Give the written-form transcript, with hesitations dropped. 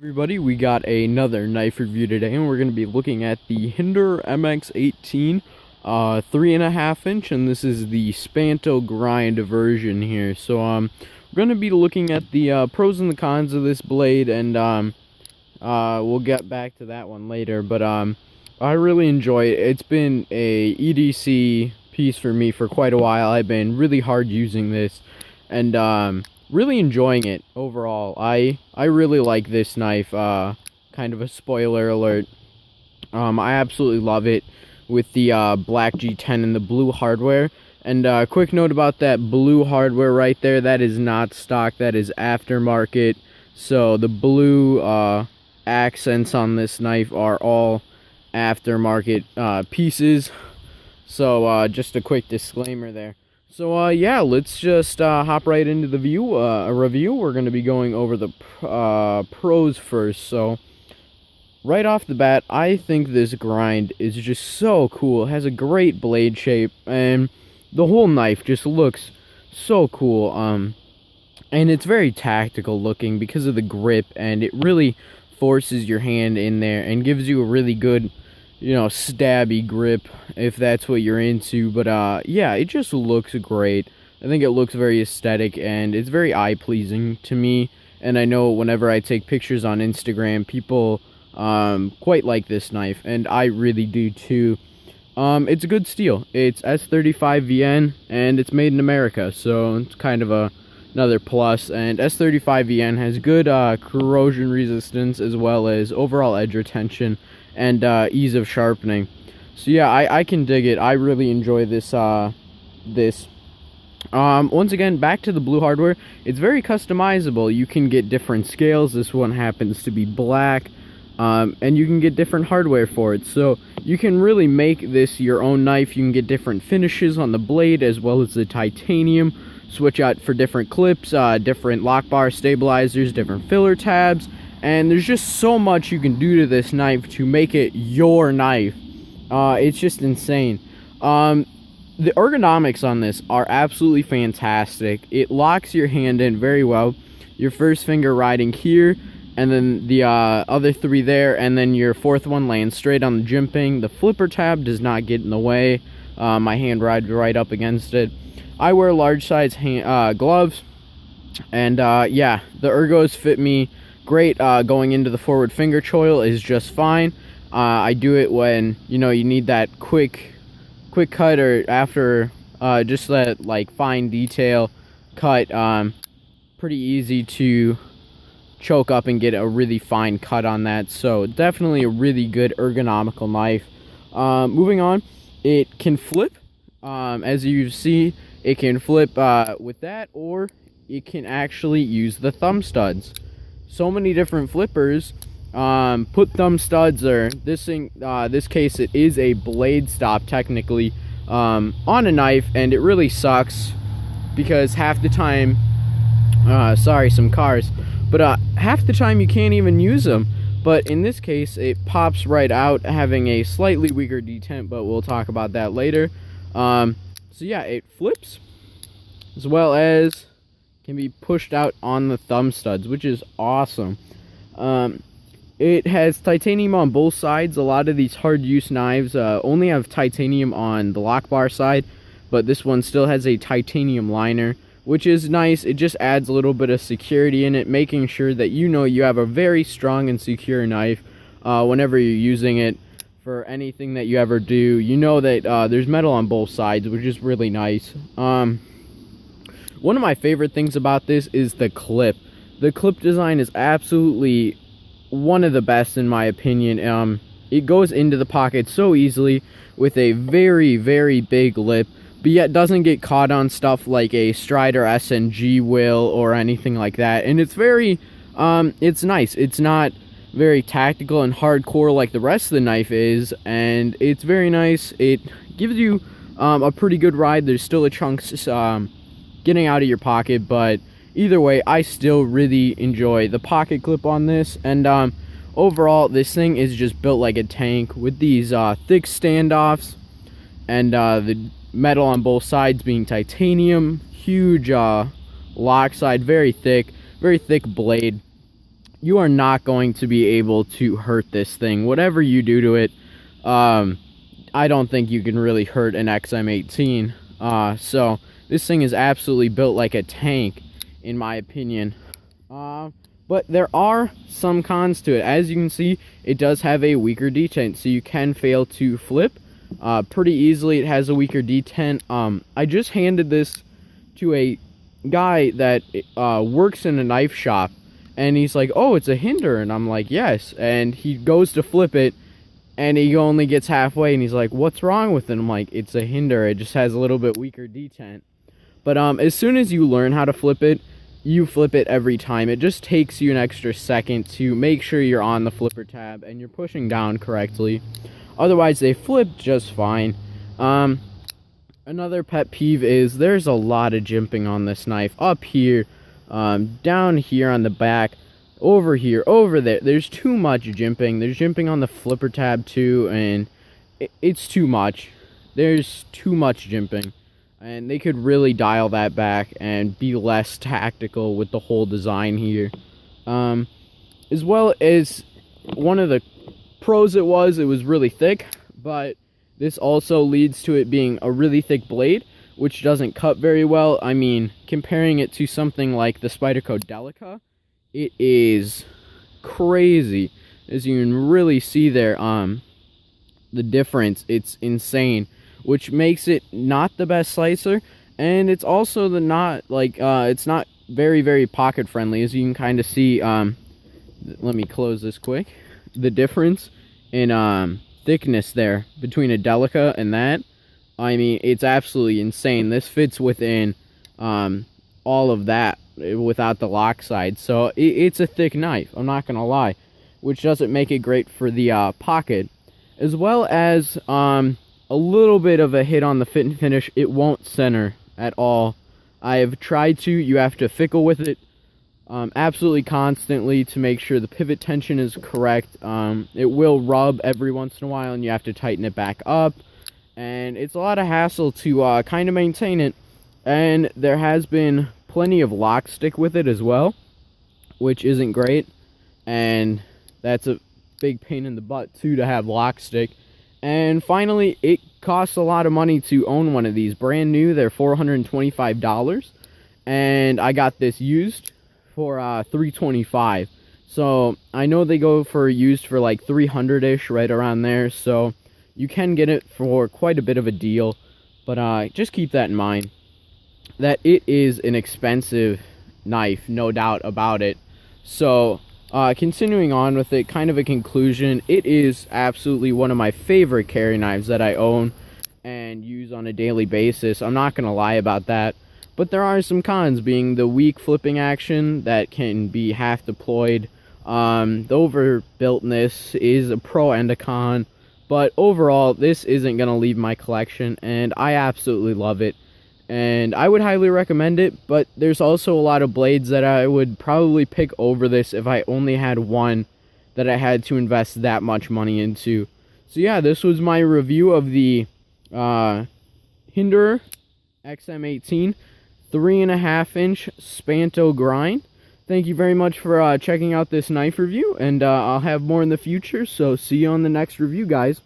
Everybody, we got another knife review today, and we're going to be looking at the Hinderer XM-18 3.5 inch, and this is the Spanto grind version here. So we're going to be looking at the pros and the cons of this blade, and we'll get back to that one later. But I really enjoy it. It's been a EDC piece for me for quite a while. I've been really hard using this, and really enjoying it overall. I really like this knife. Kind of a spoiler alert. I absolutely love it with the black G10 and the blue hardware. And quick note about that blue hardware right there, that is not stock, that is aftermarket. So the blue accents on this knife are all aftermarket pieces. So just a quick disclaimer there. So yeah, let's just hop right into the review. We're going to be going over the pros first. So right off the bat, I think this grind is just so cool. It has a great blade shape, and the whole knife just looks so cool. And it's very tactical looking because of the grip, and it really forces your hand in there and gives you a really good, stabby grip, if that's what you're into. But yeah, it just looks great. I think it looks very aesthetic, and it's very eye-pleasing to me. And I know whenever I take pictures on Instagram, people quite like this knife, and I really do too. It's a good steel. It's S35VN, and it's made in America, so it's kind of another plus. And S35VN has good corrosion resistance, as well as overall edge retention and ease of sharpening. So yeah, I can dig it. I really enjoy this once again, back to the blue hardware. It's very customizable. You can get different scales. This one happens to be black, and you can get different hardware for it, so you can really make this your own knife. You can get different finishes on the blade, as well as the titanium. Switch out for different clips, different lock bar stabilizers, different filler tabs. And there's just so much you can do to this knife to make it your knife. It's just insane. The ergonomics on this are absolutely fantastic. It locks your hand in very well. Your first finger riding here, and then the other three there, and then your fourth one laying straight on the jimping. The flipper tab does not get in the way. My hand rides right up against it. I wear large size gloves, and yeah, the ergos fit me great. Going into the forward finger choil is just fine. I do it when you need that quick cut, or after just that like fine detail cut. Pretty easy to choke up and get a really fine cut on that. So definitely a really good ergonomical knife. Moving on, it can flip. As you see, it can flip with that, or it can actually use the thumb studs. So many different flippers put thumb studs, or this case it is a blade stop technically, on a knife, and it really sucks because half the time, sorry, some cars, but half the time you can't even use them. But in this case, it pops right out, having a slightly weaker detent, but we'll talk about that later. So yeah, it flips, as well as can be pushed out on the thumb studs, which is awesome. It has titanium on both sides. A lot of these hard use knives only have titanium on the lock bar side, but this one still has a titanium liner, which is nice. It just adds a little bit of security in it, making sure that you have a very strong and secure knife whenever you're using it. For anything that you ever do, that there's metal on both sides, which is really nice. One of my favorite things about this is the clip. The clip design is absolutely one of the best in my opinion. It goes into the pocket so easily with a very, very big lip, but yet doesn't get caught on stuff like a Strider SNG will or anything like that. And it's very, it's nice. It's not very tactical and hardcore like the rest of the knife is, and it's very nice. It gives you a pretty good ride. There's still a chunk getting out of your pocket, but either way, I still really enjoy the pocket clip on this. And overall, this thing is just built like a tank with these thick standoffs, and the metal on both sides being titanium. Huge lock side, very thick blade. you are not going to be able to hurt this thing. Whatever you do to it, I don't think you can really hurt an XM-18. So this thing is absolutely built like a tank, in my opinion. But there are some cons to it. As you can see, it does have a weaker detent, so you can fail to flip pretty easily. It has a weaker detent. I just handed this to a guy that works in a knife shop, and he's like, "Oh, it's a Hinderer," and I'm like, "Yes." And he goes to flip it, and he only gets halfway, and he's like, "What's wrong with it?" I'm like, "It's a Hinderer. It just has a little bit weaker detent." But as soon as you learn how to flip it, you flip it every time. It just takes you an extra second to make sure you're on the flipper tab and you're pushing down correctly. Otherwise, they flip just fine. Another pet peeve is there's a lot of jimping on this knife. Up here, down here on the back, over here, over there. There's too much jimping. There's jimping on the flipper tab too, and it's too much. There's too much jimping. And they could really dial that back and be less tactical with the whole design here. As well as one of the pros it was really thick, but this also leads to it being a really thick blade, which doesn't cut very well. I mean, comparing it to something like the Spyderco Delica, it is crazy. As you can really see there, the difference, it's insane. Which makes it not the best slicer, and it's also it's not very, very pocket friendly. As you can kind of see, let me close this quick, the difference in thickness there between a Delica and that, I mean, it's absolutely insane. This fits within all of that without the lock side, so it's a thick knife, I'm not gonna lie, which doesn't make it great for the pocket. As well as a little bit of a hit on the fit and finish, it won't center at all. I have tried to. You have to fickle with it absolutely constantly to make sure the pivot tension is correct. It will rub every once in a while, and you have to tighten it back up. And it's a lot of hassle to kind of maintain it. And there has been plenty of lock stick with it as well, which isn't great. And that's a big pain in the butt, too, to have lock stick. And finally, it costs a lot of money to own one of these. Brand new, they're $425. And I got this used for $325. So I know they go for used for like $300-ish, right around there. So you can get it for quite a bit of a deal. But just keep that in mind, that it is an expensive knife, no doubt about it. So continuing on with it, kind of a conclusion, it is absolutely one of my favorite carry knives that I own and use on a daily basis. I'm not going to lie about that. But there are some cons, being the weak flipping action that can be half deployed. The overbuiltness is a pro and a con. But overall, this isn't going to leave my collection, and I absolutely love it. And I would highly recommend it, but there's also a lot of blades that I would probably pick over this if I only had one that I had to invest that much money into. So yeah, this was my review of the Hinderer XM-18 3.5-inch Spanto grind. Thank you very much for checking out this knife review, and I'll have more in the future, so see you on the next review, guys.